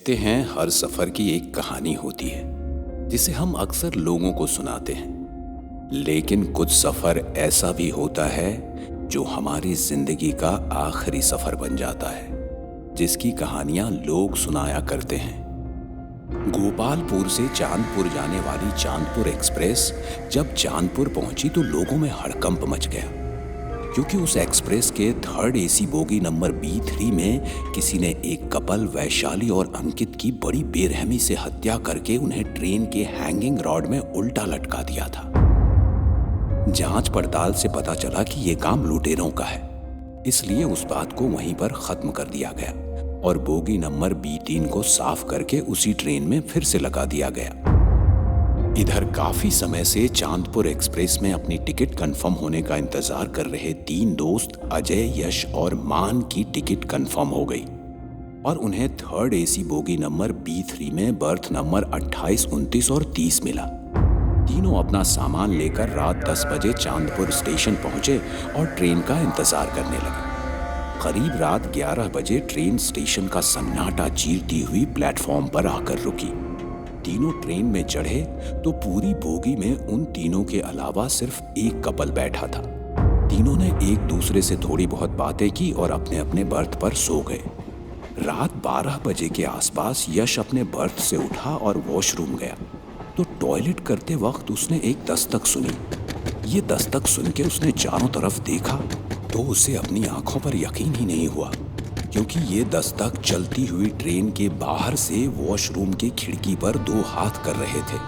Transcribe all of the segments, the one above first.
कहते हैं हर सफर की एक कहानी होती है जिसे हम अक्सर लोगों को सुनाते हैं, लेकिन कुछ सफर ऐसा भी होता है जो हमारी जिंदगी का आखिरी सफर बन जाता है, जिसकी कहानियां लोग सुनाया करते हैं। गोपालपुर से चांदपुर जाने वाली चांदपुर एक्सप्रेस जब चांदपुर पहुंची तो लोगों में हड़कंप मच गया, क्योंकि उस एक्सप्रेस के third AC bogie number B3 में किसी ने एक कपल वैशाली और अंकित की बड़ी बेरहमी से हत्या करके उन्हें ट्रेन के हैंगिंग रॉड में उल्टा लटका दिया था। जांच पड़ताल से पता चला कि ये काम लुटेरों का है, इसलिए उस बात को वहीं पर खत्म कर दिया गया और बोगी नंबर B3 को साफ करके उसी ट्रेन में फिर से लगा दिया गया। इधर काफी समय से चांदपुर एक्सप्रेस में अपनी टिकट कंफर्म होने का इंतजार कर रहे 3 दोस्त अजय, यश और मान की टिकट कंफर्म हो गई और उन्हें third AC bogie number B3 में बर्थ नंबर 28, 29 और 30 मिला। तीनों अपना सामान लेकर रात 10 बजे चांदपुर स्टेशन पहुंचे और ट्रेन का इंतजार करने लगे। करीब रात 11 बजे ट्रेन स्टेशन का सन्नाटा चीरती हुई प्लेटफॉर्म पर आकर रुकी। तीनों ट्रेन में चढ़े तो पूरी बोगी में उन तीनों के अलावा सिर्फ एक कपल बैठा था। तीनों ने एक दूसरे से थोड़ी बहुत बातें की और अपने अपने बर्थ पर सो गए। रात 12 बजे के आसपास यश अपने बर्थ से उठा और वॉशरूम गया तो टॉयलेट करते वक्त उसने एक दस्तक सुनी। ये दस्तक सुन के उसने चारों तरफ देखा तो उसे अपनी आंखों पर यकीन ही नहीं हुआ, क्योंकि ये दस्तक चलती हुई ट्रेन के बाहर से वॉशरूम की खिड़की पर 2 हाथ कर रहे थे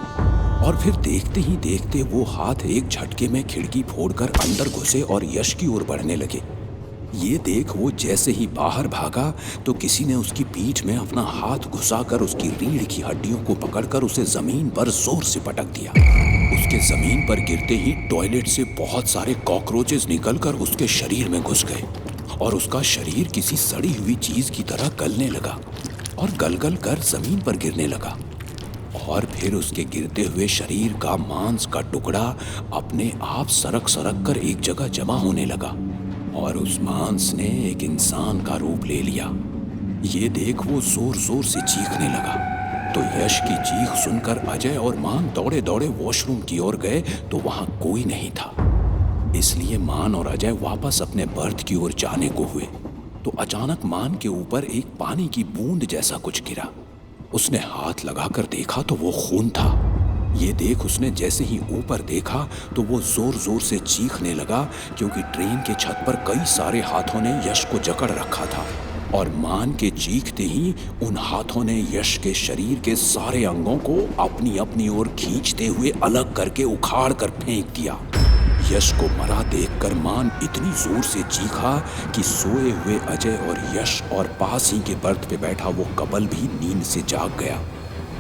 और फिर देखते ही देखते वो हाथ एक झटके में खिड़की फोड़कर अंदर घुसे और यश की ओर बढ़ने लगे। ये देख वो जैसे ही बाहर भागा तो किसी ने उसकी पीठ में अपना हाथ घुसाकर उसकी रीढ़ की हड्डियों को पकड़कर उसे जमीन पर जोर से पटक दिया। उसके जमीन पर गिरते ही टॉयलेट से बहुत सारे कॉकरोचेस निकलकर उसके शरीर में घुस गए और उसका शरीर किसी सड़ी हुई चीज की तरह गलने लगा और गल कर जमीन पर गिरने लगा। और फिर उसके गिरते हुए शरीर का मांस का टुकड़ा अपने आप सरक कर एक जगह जमा होने लगा और उस मांस ने एक इंसान का रूप ले लिया। ये देख वो जोर से चीखने लगा तो यश की चीख सुनकर अजय और मान दौड़े दौड़े वॉशरूम की ओर गए तो वहां कोई नहीं था। इसलिए मान और अजय वापस अपने बर्थ की ओर जाने को हुए तो अचानक मान के ऊपर एक पानी की बूंद जैसा कुछ गिरा। उसने हाथ लगाकर देखा तो वो खून था। ये देख उसने जैसे ही ऊपर देखा तो वो जोर से चीखने लगा, क्योंकि ट्रेन के छत पर कई सारे हाथों ने यश को जकड़ रखा था और मान के चीखते ही उन हाथों ने यश के शरीर के सारे अंगों को अपनी अपनी ओर खींचते हुए अलग करके उखाड़ कर फेंक दिया। यश को मरा देखकर मान इतनी जोर से चीखा कि सोए हुए अजय और यश और पास ही के बर्थ पे बैठा वो कपल भी नींद से जाग गया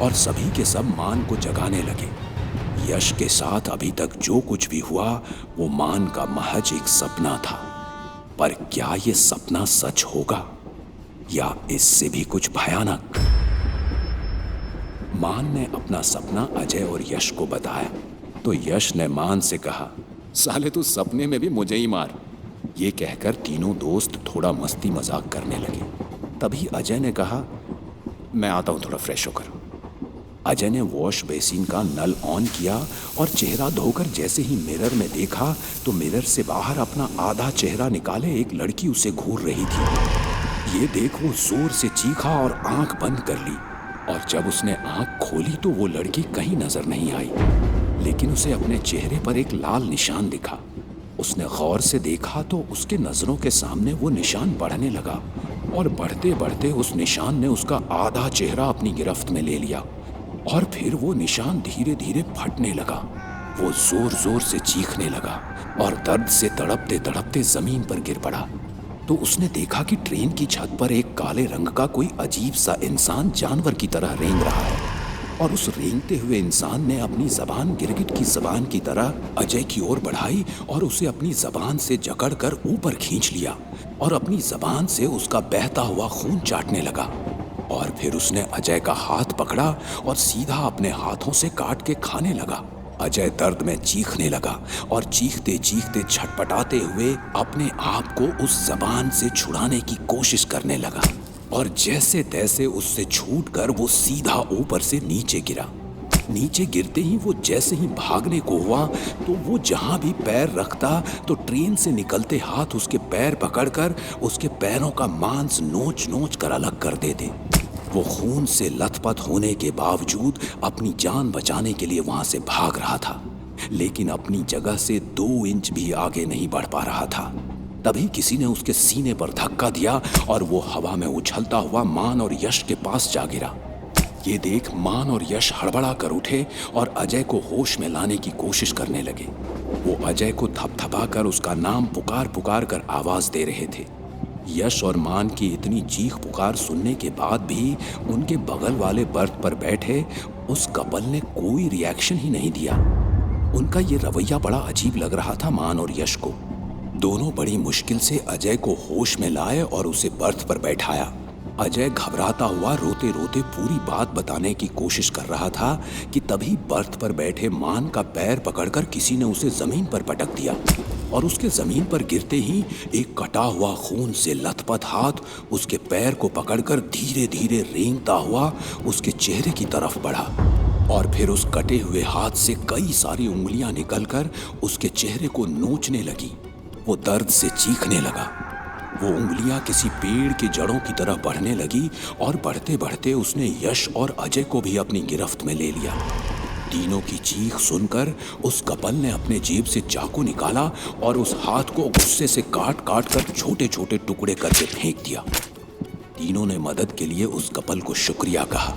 और सभी के सब मान को जगाने लगे। यश के साथ अभी तक जो कुछ भी हुआ वो मान का महज एक सपना था, पर क्या ये सपना सच होगा या इससे भी कुछ भयानक? मान ने अपना सपना अजय और यश को बताया तो यश ने मान से कहा, साले तू सपने में भी मुझे ही मार। ये कहकर तीनों दोस्त थोड़ा मस्ती मजाक करने लगे। तभी अजय ने कहा, मैं आता हूं थोड़ा फ्रेश होकर। अजय ने वॉश बेसिन का नल ऑन किया और चेहरा धोकर जैसे ही मिरर में देखा तो मिरर से बाहर अपना आधा चेहरा निकाले एक लड़की उसे घूर रही थी। ये देख वो जोर से चीखा और आंख बंद कर ली और जब उसने आंख खोली तो वो लड़की कहीं नजर नहीं आई, लेकिन उसे अपने चेहरे पर एक लाल निशान दिखा। उसने गौर से देखा तो उसके नजरों के सामने वो निशान बढ़ने लगा और बढ़ते बढ़ते उस निशान ने उसका आधा चेहरा अपनी गिरफ्त में ले लिया और फिर वो निशान धीरे धीरे फटने लगा। वो जोर से चीखने लगा और दर्द से तड़पते तड़पते जमीन पर गिर पड़ा तो उसने देखा कि ट्रेन की छत पर एक काले रंग का कोई अजीब सा इंसान जानवर की तरह रेंग रहा है और उस रेंगते हुए इंसान ने अपनी जबान गिरगिट की जबान की तरह अजय की ओर बढ़ाई और उसे अपनी जबान से जकड़कर ऊपर खींच लिया और अपनी जबान से उसका बहता हुआ खून चाटने लगा। और फिर उसने अजय का हाथ पकड़ा और सीधा अपने हाथों से काट के खाने लगा। अजय दर्द में चीखने लगा और चीखते चीखते छटपटाते हुए अपने आप को उस जबान से छुड़ाने की कोशिश करने लगा। और जैसे तैसे उससे छूटकर वो सीधा ऊपर से नीचे गिरा। नीचे गिरते ही वो जैसे ही भागने को हुआ तो वो जहां भी पैर रखता तो ट्रेन से निकलते हाथ उसके पैर पकड़कर उसके पैरों का मांस नोच नोच कर अलग कर देते। वो खून से लथपथ होने के बावजूद अपनी जान बचाने के लिए वहां से भाग रहा था, लेकिन अपनी जगह से 2 इंच भी आगे नहीं बढ़ पा रहा था। तभी किसी ने उसके सीने पर धक्का दिया और वो हवा में उछलता हुआ मान और यश के पास जा गिरा। ये देख मान और यश हड़बड़ा कर उठे और अजय को होश में लाने की कोशिश करने लगे। वो अजय को थपथपाकर उसका नाम पुकार पुकार कर आवाज दे रहे थे। यश और मान की इतनी चीख पुकार सुनने के बाद भी उनके बगल वाले बर्थ पर बैठे उस कपल ने कोई रिएक्शन ही नहीं दिया। उनका ये रवैया बड़ा अजीब लग रहा था मान और यश को। दोनों बड़ी मुश्किल से अजय को होश में लाए और उसे बर्थ पर बैठाया। अजय घबराता हुआ रोते रोते पूरी बात बताने की कोशिश कर रहा था कि तभी बर्थ पर बैठे मान का पैर पकड़कर किसी ने उसे जमीन पर पटक दिया और उसके जमीन पर गिरते ही एक कटा हुआ खून से लथपथ हाथ उसके पैर को पकड़कर धीरे धीरे रेंगता हुआ उसके चेहरे की तरफ बढ़ा और फिर उस कटे हुए हाथ से कई सारी उंगलियां निकलकर उसके चेहरे को नोचने लगी। वो दर्द से चीखने लगा। वो उंगलियां किसी पेड़ की जड़ों की तरह बढ़ने लगी और बढ़ते बढ़ते उसने यश और अजय को भी अपनी गिरफ्त में ले लिया। तीनों की चीख सुनकर उस कपल ने अपने जेब से चाकू निकाला और उस हाथ को गुस्से से काट काट कर छोटे छोटे टुकड़े करके फेंक दिया। तीनों ने मदद के लिए उस कपल को शुक्रिया कहा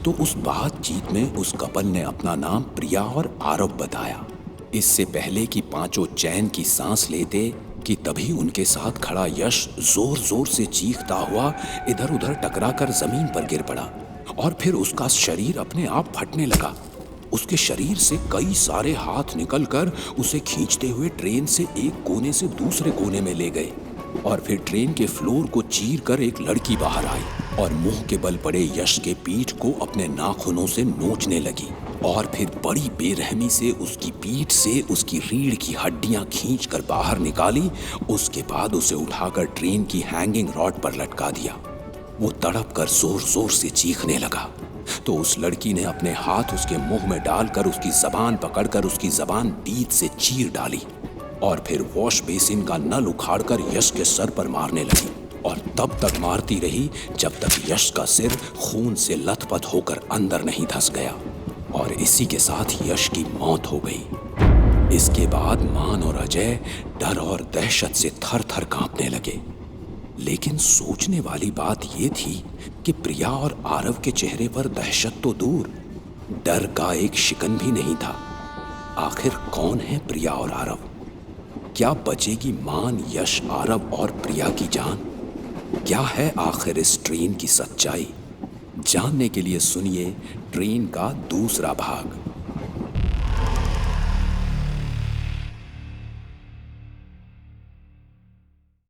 तो उस बातचीत में उस कपल ने अपना नाम प्रिया और आरव बताया। इससे पहले कि पांचों चैन की सांस लेते कि तभी उनके साथ खड़ा यश जोर जोर से चीखता हुआ इधर उधर टकराकर जमीन पर गिर पड़ा और फिर उसका शरीर अपने आप फटने लगा। उसके शरीर से कई सारे हाथ निकलकर उसे खींचते हुए ट्रेन से एक कोने से दूसरे कोने में ले गए और फिर ट्रेन के फ्लोर को चीर कर एक लड़की बाहर आई और मुंह के बल पड़े यश के पीठ को अपने नाखूनों से नोचने लगी और फिर बड़ी बेरहमी से उसकी पीठ से उसकी रीढ़ की हड्डियां खींचकर बाहर निकाली। उसके बाद उसे उठाकर ट्रेन की हैंगिंग रॉड पर लटका दिया। वो तड़प कर जोर जोर से चीखने लगा तो उस लड़की ने अपने हाथ उसके मुंह में डालकर उसकी जबान पकड़कर उसकी जबान बीच से चीर डाली और फिर वॉश बेसिन का नल उखाड़कर यश के सर पर मारने लगी और तब तक मारती रही जब तक यश का सिर खून से लथपथ होकर अंदर नहीं धंस गया और इसी के साथ यश की मौत हो गई। इसके बाद मान और अजय डर और दहशत से थर थर कांपने लगे। लेकिन सोचने वाली बात यह थी कि प्रिया और आरव के चेहरे पर दहशत तो दूर, डर का एक शिकन भी नहीं था। आखिर कौन है प्रिया और आरव? क्या बचेगी मान, यश, आरव और प्रिया की जान? क्या है आखिर इस ट्रेन की सच्चाई? जानने के लिए सुनिए ट्रेन का दूसरा भाग।